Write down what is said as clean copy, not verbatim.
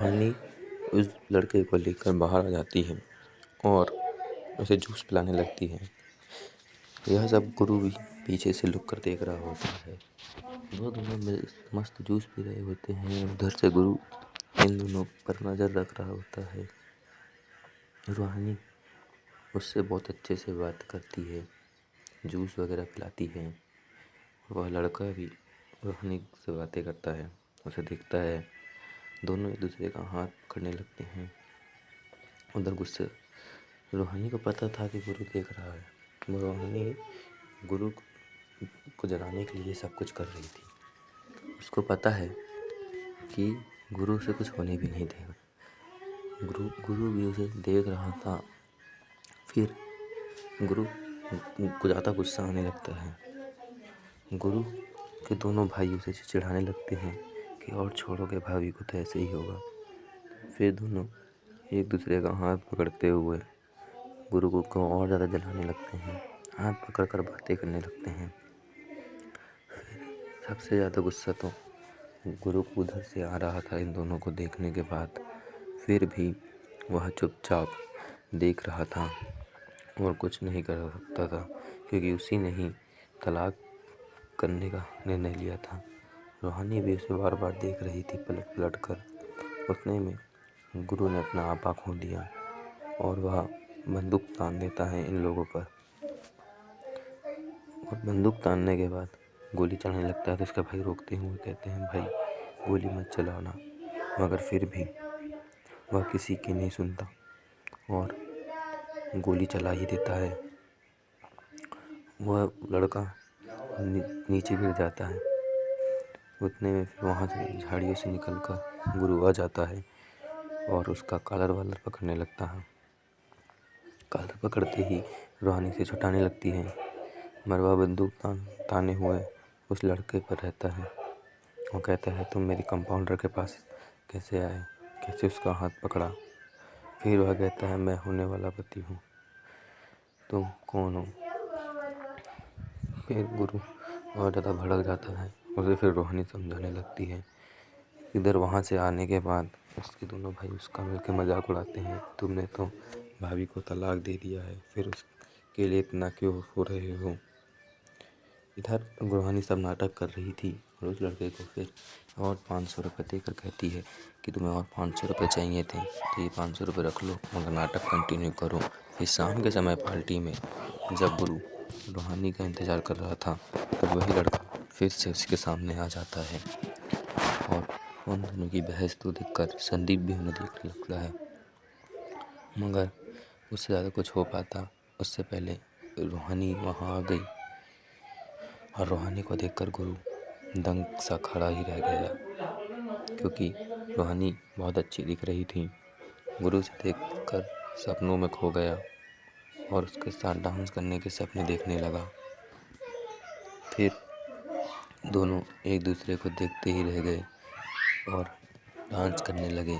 रूहानी उस लड़के को लेकर बाहर आ जाती है और उसे जूस पिलाने लगती है। यह सब गुरु भी पीछे से लुक कर देख रहा होता है। वो दोनों मस्त जूस पी रहे होते हैं। उधर से गुरु इन दोनों पर नज़र रख रहा होता है। रूहानी उससे बहुत अच्छे से बात करती है, जूस वगैरह पिलाती है। वह लड़का भी रूहानी से बातें करता है, उसे देखता है। दोनों एक दूसरे का हाथ पकड़ने लगते हैं। उधर गुस्से रूहानी को पता था कि गुरु देख रहा है। रूहानी गुरु को जगाने के लिए सब कुछ कर रही थी। उसको पता है कि गुरु से कुछ होने भी नहीं देगा। गुरु भी उसे देख रहा था। फिर गुरु को ज़्यादा गुस्सा आने लगता है। गुरु के दोनों भाई उसे चिढ़ाने लगते हैं कि और छोड़ोगे भाभी को तो ऐसे ही होगा। फिर दोनों एक दूसरे का हाथ पकड़ते हुए गुरु को और ज़्यादा जलाने लगते हैं। हाथ पकड़ कर बातें करने लगते हैं। फिर सबसे ज़्यादा गुस्सा तो गुरु को उधर से आ रहा था इन दोनों को देखने के बाद। फिर भी वह चुपचाप देख रहा था और कुछ नहीं कर सकता था, क्योंकि उसी ने ही तलाक करने का निर्णय लिया था। रूहानी भी उसे बार बार देख रही थी पलट पलट कर। उतने में गुरु ने अपना आपा खो दिया और वह बंदूक तान देता है इन लोगों पर। और बंदूक तानने के बाद गोली चलाने लगता है तो उसका भाई रोकते हुए कहते हैं, भाई गोली मत चलाना। मगर फिर भी वह किसी की नहीं सुनता और गोली चला ही देता है। वह लड़का नीचे गिर जाता है। उतने में फिर वहाँ से झाड़ियों से निकलकर गुरु आ जाता है और उसका कॉलर वालर पकड़ने लगता है। कॉलर पकड़ते ही रूहानी से छुटाने लगती है। मरवा बंदूक ताने हुए उस लड़के पर रहता है। वो कहता है, तुम मेरी कंपाउंडर के पास कैसे आए, कैसे उसका हाथ पकड़ा। फिर वह कहता है, मैं होने वाला पति हूँ, तुम कौन हो। फिर गुरु और ज़्यादा भड़क जाता है। उसे फिर रूहानी समझाने लगती है। इधर वहाँ से आने के बाद उसके दोनों भाई उसका मिलकर मजाक उड़ाते हैं, तुमने तो भाभी को तलाक दे दिया है, फिर उसके लिए इतना क्यों हो रहे हो। इधर रूहानी सब नाटक कर रही थी और उस लड़के को फिर और 500 रुपये देकर कहती है कि तुम्हें और 500 रुपये चाहिए थे तो ये 500 रुपये रख लो, मगर नाटक कंटिन्यू करो। फिर शाम के समय पार्टी में जब गुरु रूहानी का इंतज़ार कर रहा था तब वही लड़का फिर से उसके सामने आ जाता है और उन दोनों की बहस तो देखकर संदीप भी उन्हें देखने लगता है। मगर उससे ज़्यादा कुछ हो पाता उससे पहले रूहानी वहाँ आ गई और रूहानी को देखकर गुरु दंग सा खड़ा ही रह गया, क्योंकि रूहानी बहुत अच्छी दिख रही थी। गुरु से देखकर सपनों में खो गया और उसके साथ डांस करने के सपने देखने लगा। फिर दोनों एक दूसरे को देखते ही रह गए और डांस करने लगे।